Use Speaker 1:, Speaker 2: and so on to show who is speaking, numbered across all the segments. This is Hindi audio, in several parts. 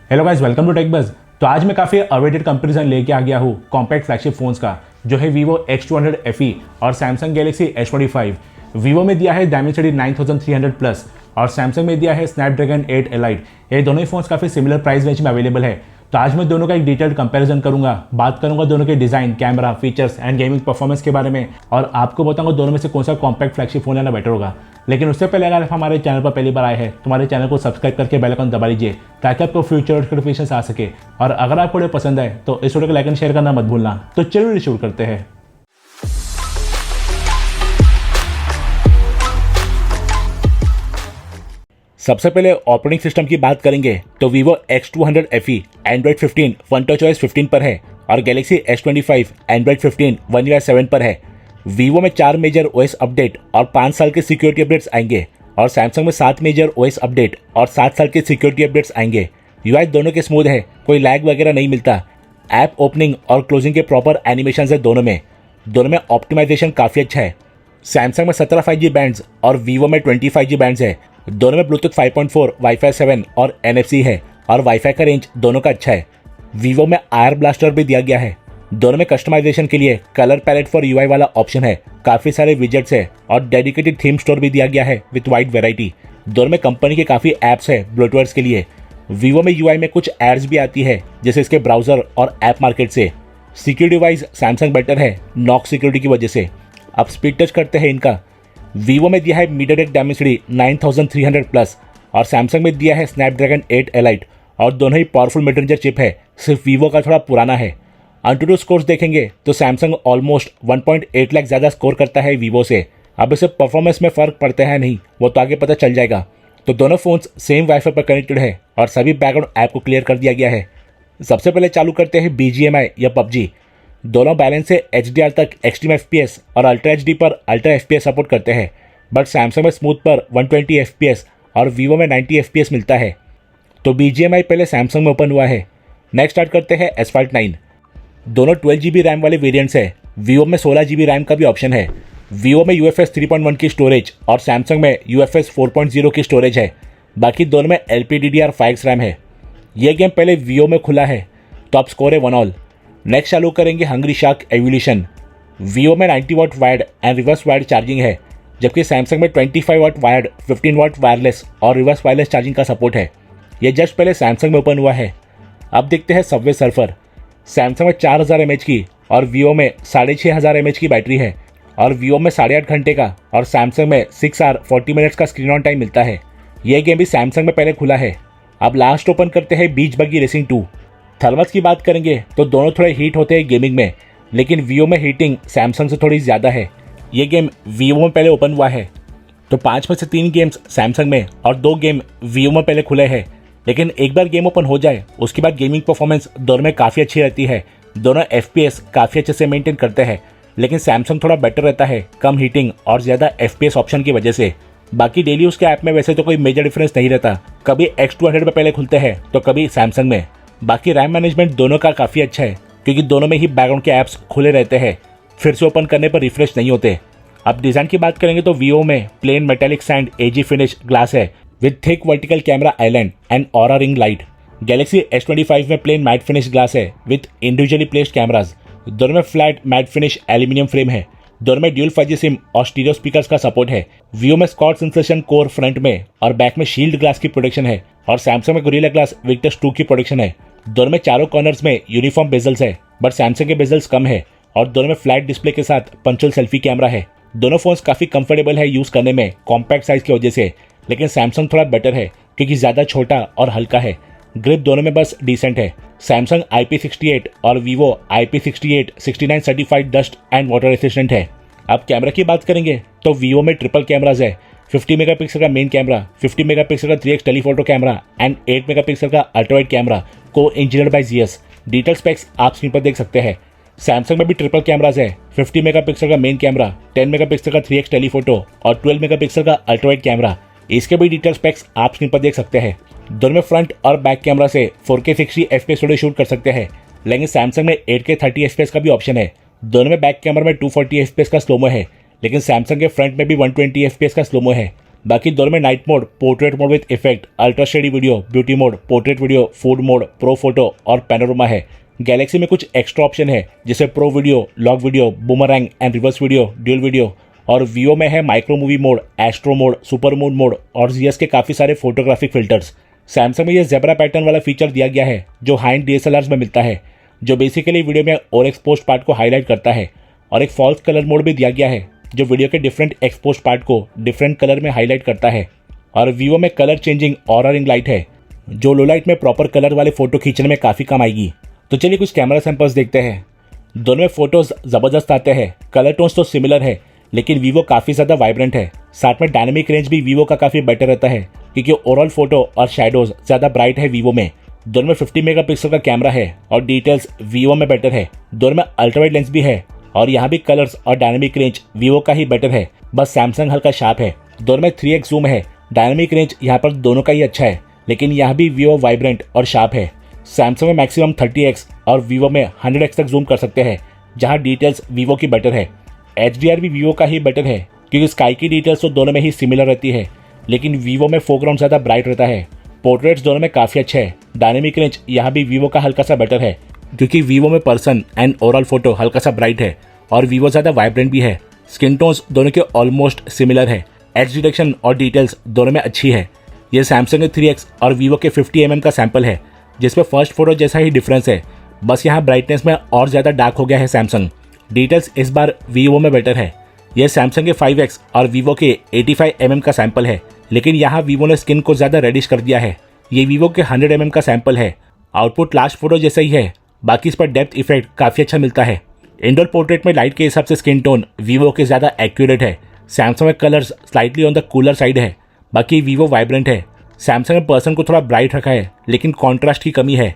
Speaker 1: Hello guys, welcome to tech buzz. तो आज मैं काफ़ी अवेटेड कंपैरिजन लेके आ गया हूँ कॉम्पैक्ट फ्लैगशिप फ़ोन्स का, जो है Vivo X200 FE और Samsung Galaxy S25। Vivo में दिया है Dimensity 9300 प्लस और Samsung में दिया है Snapdragon 8 Elite। ये दोनों ही फ़ोन्स काफ़ी सिमिलर प्राइस रेंज में अवेलेबल है। तो आज मैं दोनों का एक डिटेल्ड कंपैरिजन करूंगा, बात करूंगा दोनों के design, camera, features and gaming performance के बारे में, और आपको बताऊंगा दोनों में से कौन सा कॉम्पैक्ट फ्लैगशिप फ़ोन लेना बेटर होगा। लेकिन उससे पहले अगर आप हमारे चैनल पर पहली बार आए हैं तो हमारे चैनल को सब्सक्राइब करके बेल आइकन दबा लीजिए ताकि आपको फ्यूचर नोटिफिकेशन आ सके। और अगर आपको वीडियो पसंद आए तो इस वीडियो को लाइक एंड शेयर करना मत भूलना। तो चलिए शुरू करते हैं। सबसे पहले ऑपरेटिंग सिस्टम की बात करेंगे तो Vivo X200 FE Android 15 FunTouchOS 15 पर है और Galaxy S25 Android 15 One UI 7 पर है। Vivo में 4 मेजर OS अपडेट और 5 साल के सिक्योरिटी अपडेट्स आएंगे और Samsung में 7 मेजर OS अपडेट और 7 साल के सिक्योरिटी अपडेट्स आएंगे। UI दोनों के स्मूथ है, कोई लैग वगैरह नहीं मिलता। ऐप ओपनिंग और क्लोजिंग के प्रॉपर एनिमेशन है दोनों में ऑप्टिमाइजेशन काफ़ी अच्छा है। Samsung में 17 5G बैंड्स और Vivo में 20 5G बैंड्स है। दोनों में ब्लूटूथ 5.4, वाईफाई 7 और NFC है और वाईफाई का रेंज दोनों का अच्छा है। Vivo में आयर ब्लास्टर भी दिया गया है। दोनों में कस्टमाइजेशन के लिए कलर पैलेट फॉर UI वाला ऑप्शन है, काफ़ी सारे विजेट्स है और डेडिकेटेड थीम स्टोर भी दिया गया है विथ वाइड वेराइटी। दोनों में कंपनी के काफ़ी ऐप्स है ब्लूटूथर्स के लिए। Vivo में UI में कुछ एड्स भी आती है जैसे इसके ब्राउजर और ऐप मार्केट से। सिक्योरिटी वाइज Samsung बेटर है नॉक सिक्योरिटी की वजह से। अब स्पीड टच करते हैं इनका। Vivo में दिया है MediaTek Dimensity 9300 प्लस और Samsung में दिया है Snapdragon 8 Elite और दोनों ही पावरफुल मिड रेंजर चिप है, सिर्फ Vivo का थोड़ा पुराना है। AnTuTu स्कोर्स देखेंगे तो Samsung ऑलमोस्ट 1.8 लाख ज़्यादा स्कोर करता है Vivo से। अब इसे परफॉर्मेंस में फ़र्क पड़ता है नहीं, वो तो आगे पता चल जाएगा। तो दोनों फ़ोन्स सेम वाईफाई पर कनेक्टेड है और सभी बैकग्राउंड ऐप को क्लियर कर दिया गया है। सबसे पहले चालू करते हैं BGMI या PUBG। दोनों बैलेंस से HDR तक एक्सट्रीम FPS और अल्ट्रा HD पर अल्ट्रा FPS सपोर्ट करते हैं, बट Samsung में स्मूथ पर 120 FPS और Vivo में 90 FPS मिलता है। तो BGMI पहले Samsung में ओपन हुआ है। नेक्स्ट स्टार्ट करते हैं Asphalt 9। दोनों 12 GB रैम वाले वेरिएंट्स है। Vivo में 16 GB रैम का भी ऑप्शन है। Vivo में UFS 3.1 की स्टोरेज और Samsung में UFS 4.0 की स्टोरेज है। बाकी दोनों में LPDDR5X रैम है। यह गेम पहले Vivo में खुला है तो अब स्कोर है 1-1। नेक्स्ट चालू करेंगे हंग्री शार्क एवोल्यूशन। Vivo में 90 watt wired and reverse wired charging है, जबकि Samsung में 25 वाट वायर्ड, 15 वाट वायरलेस और रिवर्स वायरलेस चार्जिंग का सपोर्ट है। ये जस्ट पहले Samsung में ओपन हुआ है। अब देखते हैं सबवे सर्फर। Samsung में 4000 mAh की और Vivo में 6500 mAh की बैटरी है और Vivo में 8.5 घंटे का और Samsung में 6 hour 40 minutes का स्क्रीन ऑन टाइम मिलता है। यह गेम भी Samsung में पहले खुला है। अब लास्ट ओपन करते हैं बीच बगी रेसिंग 2। थर्मल्स की बात करेंगे तो दोनों थोड़े हीट होते हैं गेमिंग में, लेकिन Vivo में हीटिंग Samsung से थोड़ी ज़्यादा है। ये गेम Vivo में पहले ओपन हुआ है। तो 5 में से 3 गेम्स Samsung में और 2 गेम Vivo में पहले खुले हैं, लेकिन एक बार गेम ओपन हो जाए उसके बाद गेमिंग परफॉर्मेंस दोनों में काफ़ी अच्छी रहती है। दोनों FPS काफ़ी अच्छे से मेंटेन करते हैं, लेकिन Samsung थोड़ा बेटर रहता है कम हीटिंग और ज़्यादा FPS ऑप्शन की वजह से। बाकी डेली उसके ऐप में वैसे तो कोई मेजर डिफरेंस नहीं रहता, कभी X200 में पहले खुलते हैं तो कभी Samsung में। बाकी रैम मैनेजमेंट दोनों का काफ़ी अच्छा है क्योंकि दोनों में ही बैकग्राउंड के ऐप्स खुले रहते हैं, फिर से ओपन करने पर रिफ्रेश नहीं होते। अब डिज़ाइन की बात करेंगे तो Vivo में प्लेन मेटेलिक सैंड एजी फिनिश ग्लास है with thick vertical camera island and aura ring light. Galaxy S25 में प्लेन मैट फिनिश ग्लास है विद इंडिविजुअली प्लेस्ड कैमराज। दोनों में flat matte finish aluminium frame है। दोनों में ड्यूल 5G सिम और स्टीरियो स्पीकर्स का सपोर्ट है। Vivo में स्कॉट सेंसेशन कोर फ्रंट में और बैक में शील्ड ग्लास की प्रोटेक्शन है और Samsung में गोरिल्ला ग्लास विक्टस 2 की प्रोटेक्शन है। दोनों में चारों कॉर्नर्स में यूनिफॉर्म बेजल्स है, बट Samsung के बेजल्स कम है और दोनों में फ्लैट डिस्प्ले के साथ पंचुअल सेल्फी कैमरा है। दोनों फोन्स काफ़ी कंफर्टेबल है यूज़ करने में कॉम्पैक्ट साइज की वजह से, लेकिन Samsung थोड़ा बेटर है क्योंकि ज़्यादा छोटा और हल्का है। ग्रिप दोनों में बस डिसेंट है। Samsung IP68 और Vivo IP68 69 certified dust and water resistant है। अब कैमरा की बात करेंगे तो Vivo में ट्रिपल कैमराज है। 50 मेगापिक्सल का मेन कैमरा, 50 मेगापिक्सल का 3x telephoto camera and 8 megapixel का अल्ट्रावाइड कैमरा को engineered by ZS। Detail specs आप स्क्रीन पर देख सकते हैं। Samsung में भी ट्रिपल कैमराज है। 50 मेगापिक्सल का मेन कैमरा, 10 मेगापिक्सल का 3x टेलीफोटो और 12 मेगापिक्सल का अल्ट्रावाइड कैमरा। इसके भी डिटेल स्पेक्स आप स्क्रीन पर देख सकते हैं। दोनों में फ्रंट और बैक कैमरा से 4K 60 FPS वीडियो शूट कर सकते हैं, लेकिन Samsung में 8K 30 FPS का भी ऑप्शन है। दोनों में बैक कैमरा में 240 FPS का स्लोमो है, लेकिन Samsung के फ्रंट में भी 120 FPS का स्लोमो है। बाकी दोनों में night mode, portrait mode with effect, ultra steady video, beauty mode, portrait video, food mode, pro photo और पैनोरमा है। गैलेक्सी में कुछ एक्स्ट्रा ऑप्शन है जैसे pro video, log video, boomerang and reverse video, dual video. और वीवो में है micro movie mode, astro mode, super moon mode और जीएस के काफ़ी सारे फोटोग्राफिक फिल्टर्स। सैमसंग में ये जेब्रा पैटर्न वाला फीचर दिया गया है जो हाई एंड डीएसएलआर्स में मिलता है, जो बेसिकली वीडियो में और एक्सपोज पार्ट को हाईलाइट करता है। और एक फॉल्स कलर मोड भी दिया गया है जो वीडियो के डिफरेंट एक्सपोज पार्ट को डिफरेंट कलर में हाईलाइट करता है। और वीवो में colour changing aura ring light है जो लो लाइट में प्रॉपर कलर वाले फोटो खींचने में काफ़ी काम आएगी। तो चलिए कुछ कैमरा सैंपल्स देखते हैं। दोनों में फोटोज ज़बरदस्त आते हैं। कलर टोन्स तो सिमिलर है लेकिन वीवो काफ़ी ज़्यादा वाइब्रेंट है। साथ में डायनेमिक रेंज भी वीवो का काफ़ी बेटर रहता है क्योंकि ओवरऑल फोटो और शैडोज ज़्यादा ब्राइट है वीवो में। दोनों में 50 मेगापिक्सल का कैमरा है और डिटेल्स वीवो में बेटर है। दोनों में अल्ट्रावाइड लेंस भी है और यहाँ भी कलर्स और डायनेमिक रेंज वीवो का ही बेटर है, बस सैमसंग हल्का शार्प है। दोनों में 3x जूम है। डायनेमिक रेंज यहाँ पर दोनों का ही अच्छा है लेकिन यहाँ भी वीवो वाइब्रेंट और शार्प है। सैमसंग में मैक्सिमम 30x और वीवो में 100x तक जूम कर सकते हैं, जहाँ डिटेल्स वीवो की बेटर है। HDR भी वीवो का ही बेटर है क्योंकि स्काई की डिटेल्स तो दोनों में ही सिमिलर रहती है लेकिन वीवो में फोरग्राउंड ज़्यादा ब्राइट रहता है। पोर्ट्रेट्स दोनों में काफ़ी अच्छा है। डायनेमिक रेंज यहाँ भी वीवो का हल्का सा बेटर है क्योंकि वीवो में पर्सन एंड ओवरऑल फोटो हल्का सा ब्राइट है और वीवो ज़्यादा वाइब्रेंट भी है। स्किन टोन्स दोनों के ऑलमोस्ट सिमिलर है। एज डिटेक्शन और डिटेल्स दोनों में अच्छी है। ये सैमसंग के 3x और वीवो के 50mm का सैंपल है जिसमें फर्स्ट फोटो जैसा ही डिफरेंस है, बस यहाँ ब्राइटनेस में और ज़्यादा डार्क हो गया है सैमसंग। डिटेल्स इस बार वीवो में बेटर है। यह सैमसंग के 5x और वीवो के 85mm का सैंपल है लेकिन यहाँ वीवो ने स्किन को ज़्यादा रेडिश कर दिया है। ये वीवो के 100mm का सैंपल है। आउटपुट लास्ट फोटो जैसा ही है, बाकी इस पर डेप्थ इफेक्ट काफ़ी अच्छा मिलता है। इंडोर पोर्ट्रेट में लाइट के हिसाब से स्किन टोन वीवो के ज़्यादा एक्यूरेट है। सैमसंग में colours slightly on the cooler side है, बाकी वीवो वाइब्रेंट है। सैमसंग में पर्सन को थोड़ा ब्राइट रखा है लेकिन कॉन्ट्रास्ट की कमी है।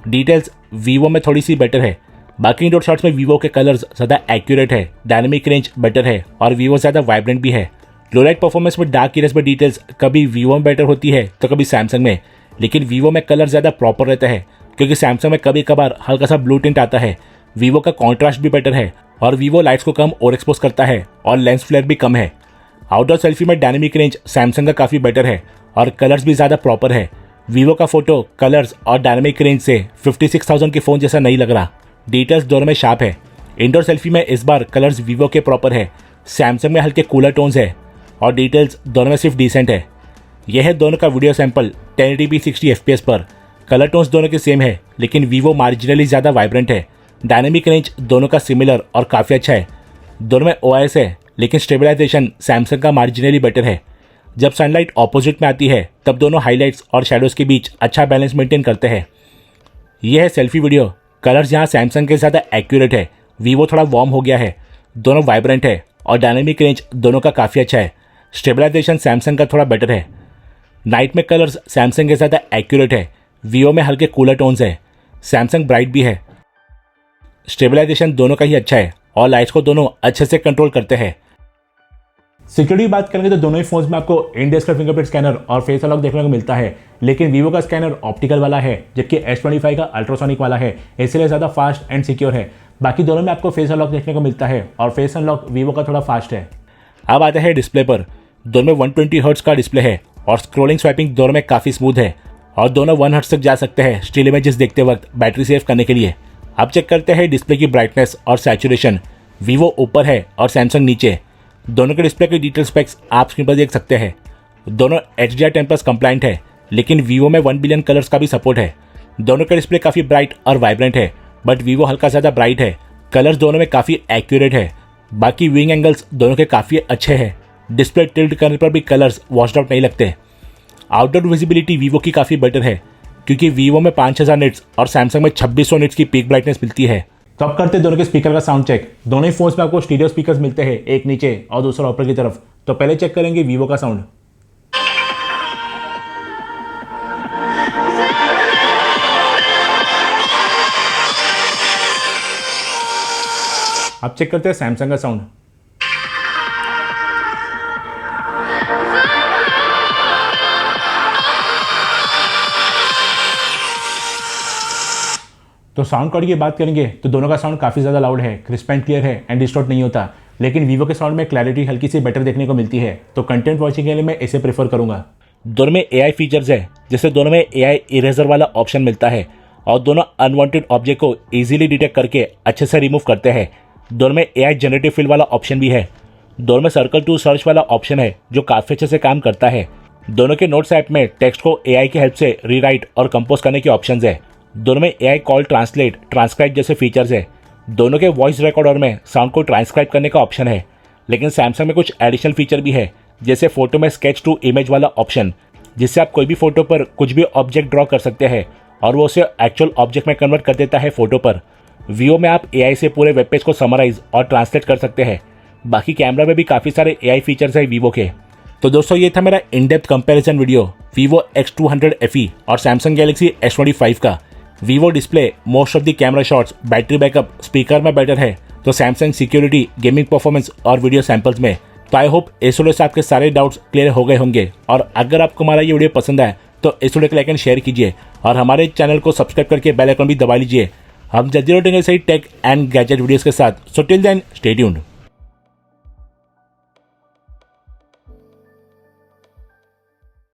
Speaker 1: डिटेल्स वीवो में थोड़ी सी बेटर है। बाकी इंडोर शॉट्स में वीवो के कलर्स ज़्यादा एक्यूरेट है, डायनेमिक रेंज बेटर है और वीवो ज़्यादा वाइब्रेंट भी है। लो लाइट परफॉर्मेंस में डार्क एरियाज में डिटेल्स कभी वीवो में बेटर होती है तो कभी सैमसंग में, लेकिन वीवो में कलर ज़्यादा प्रॉपर रहता है क्योंकि सैमसंग में कभी कभार हल्का सा ब्लू टिंट आता है। वीवो का कॉन्ट्रास्ट भी बेटर है और वीवो लाइट्स को कम ओवर एक्सपोज करता है और लेंस फ्लेयर भी कम है। आउटडोर सेल्फी में डायनेमिक रेंज सैमसंग का काफ़ी बेटर है और कलर्स भी ज़्यादा प्रॉपर है। वीवो का फोटो कलर्स और डायनेमिक रेंज से 56,000 के फ़ोन जैसा नहीं लग रहा। डिटेल्स दोनों में शार्प है। इंडोर सेल्फी में इस बार कलर्स वीवो के प्रॉपर है, सैमसंग में हल्के कूलर टोन्स है और डिटेल्स दोनों में सिर्फ डिसेंट है। यह है दोनों का वीडियो सैंपल 1080p 60 fps पर। कलर टोन्स दोनों के सेम है लेकिन वीवो मार्जिनली ज़्यादा वाइब्रेंट है। डायनेमिक रेंज दोनों का सिमिलर और काफ़ी अच्छा है। दोनों में OIS है लेकिन स्टेबलाइजेशन सैमसंग का मार्जिनली बेटर है। जब सनलाइट ऑपोजिट में आती है तब दोनों हाईलाइट्स और शैडोज़ के बीच अच्छा बैलेंस मेंटेन करते हैं। यह है सेल्फी वीडियो। कलर्स यहाँ सैमसंग के ज़्यादा एक्यूरेट है, वीवो थोड़ा वार्म हो गया है। दोनों वाइब्रेंट है और डायनेमिक रेंज दोनों का काफ़ी अच्छा है। स्टेबलाइजेशन सैमसंग का थोड़ा बेटर है। नाइट में कलर्स सैमसंग के ज़्यादा एक्यूरेट है, वीवो में हल्के कूलर टोन्स है। सैमसंग ब्राइट भी है। स्टेबलाइजेशन दोनों का ही अच्छा है और लाइट्स को दोनों अच्छे से कंट्रोल करते हैं। सिक्योरिटी की बात करेंगे तो दोनों ही फोन्स में आपको इन डिस्प्ले फिंगरप्रिंट स्कैनर और फेस अनलॉक देखने को मिलता है, लेकिन वीवो का स्कैनर ऑप्टिकल वाला है जबकि S25 का अल्ट्रासोनिक वाला है, इसलिए ज़्यादा फास्ट एंड सिक्योर है। बाकी दोनों में आपको फेस अनलॉक देखने को मिलता है और फेस अनलॉक वीवो का थोड़ा फास्ट है। अब आते हैं डिस्प्ले पर। दोनों में 120 हर्ट्ज का डिस्प्ले है और स्क्रोलिंग स्वाइपिंग दोनों में काफ़ी स्मूथ है और दोनों 1 हर्ट्ज तक जा सकते हैं स्टिल इमेजेस देखते वक्त बैटरी सेव करने के लिए। अब चेक करते हैं डिस्प्ले की ब्राइटनेस और सैचुरेशन। वीवो ऊपर है और सैमसंग नीचे। दोनों के डिस्प्ले के डिटेल स्पेक्स आप स्क्रीन पर देख सकते हैं। दोनों HDR10+ कंप्लाइंट है लेकिन वीवो में 1 बिलियन कलर्स का भी सपोर्ट है। दोनों के डिस्प्ले काफ़ी ब्राइट और वाइब्रेंट है बट वीवो हल्का ज़्यादा ब्राइट है। कलर्स दोनों में काफ़ी एक्यूरेट है। बाकी विंग एंगल्स दोनों के काफ़ी अच्छे हैं। डिस्प्ले टिल्ट करने पर भी कलर्स वॉश्ड आउट नहीं लगते। आउटडोर विजिबिलिटी वीवो की काफ़ी बेटर है क्योंकि वीवो में 5000 निट्स और सैमसंग में 2600 निट्स की पीक ब्राइटनेस मिलती है। तो अब करते हैं दोनों के स्पीकर का साउंड चेक। दोनों ही फोन्स में आपको स्टीरियो स्पीकर्स मिलते हैं, एक नीचे और दूसरा ऊपर की तरफ। तो पहले चेक करेंगे वीवो का साउंड। अब चेक करते हैं सैमसंग का साउंड। तो साउंड क्वालिटी की बात करेंगे तो दोनों का साउंड काफ़ी ज़्यादा लाउड है, क्रिस्प एंड क्लियर है एंड डिस्टॉर्ट नहीं होता। लेकिन वीवो के साउंड में क्लैरिटी हल्की सी बेटर देखने को मिलती है, तो कंटेंट वॉचिंग के लिए मैं इसे प्रेफर करूंगा। दोनों में AI फीचर्स है, जैसे दोनों में AI इरेजर वाला ऑप्शन मिलता है और दोनों अनवांटेड ऑब्जेक्ट को इजीली डिटेक्ट करके अच्छे से रिमूव करते हैं। दोनों में AI जनरेटिव फिल वाला ऑप्शन भी है। दोनों में सर्कल टू सर्च वाला ऑप्शन है जो काफ़ी अच्छे से काम करता है। दोनों के नोट्स ऐप में टेक्स्ट को AI की हेल्प से रीराइट और कंपोज करने के ऑप्शंस है। दोनों में AI कॉल ट्रांसलेट, ट्रांसक्राइब जैसे फीचर्स है। दोनों के वॉइस रिकॉर्डर में साउंड को ट्रांसक्राइब करने का ऑप्शन है। लेकिन सैमसंग में कुछ एडिशनल फीचर भी है, जैसे फोटो में स्केच टू इमेज वाला ऑप्शन, जिससे आप कोई भी फोटो पर कुछ भी ऑब्जेक्ट ड्रॉ कर सकते हैं और वो उसे एक्चुअल ऑब्जेक्ट में कन्वर्ट कर देता है फोटो पर। वीवो में आप AI से पूरे वेब पेज को समराइज और ट्रांसलेट कर सकते हैं। बाकी कैमरा में भी काफ़ी सारे AI फीचर्स है वीवो के। तो दोस्तों ये था मेरा in depth comparison video Vivo X200 FE और सैमसंग गैलेक्सी S25 का। Vivo display, most of the camera shots, battery backup, speaker में बेटर है, तो सैमसंग सिक्योरिटी, गेमिंग परफॉर्मेंस और वीडियो सैंपल्स में। तो आई होप इस वीडियो से आपके सारे डाउट्स क्लियर हो गए होंगे। और अगर आपको हमारा ये वीडियो पसंद आए तो इस वीडियो को लाइक एंड शेयर कीजिए और हमारे चैनल को सब्सक्राइब करके बेल आइकन भी दबा लीजिए। हम जल्दी लौटेंगे सही टेक एंड गैजेट वीडियोस के साथ। So till then stay tuned.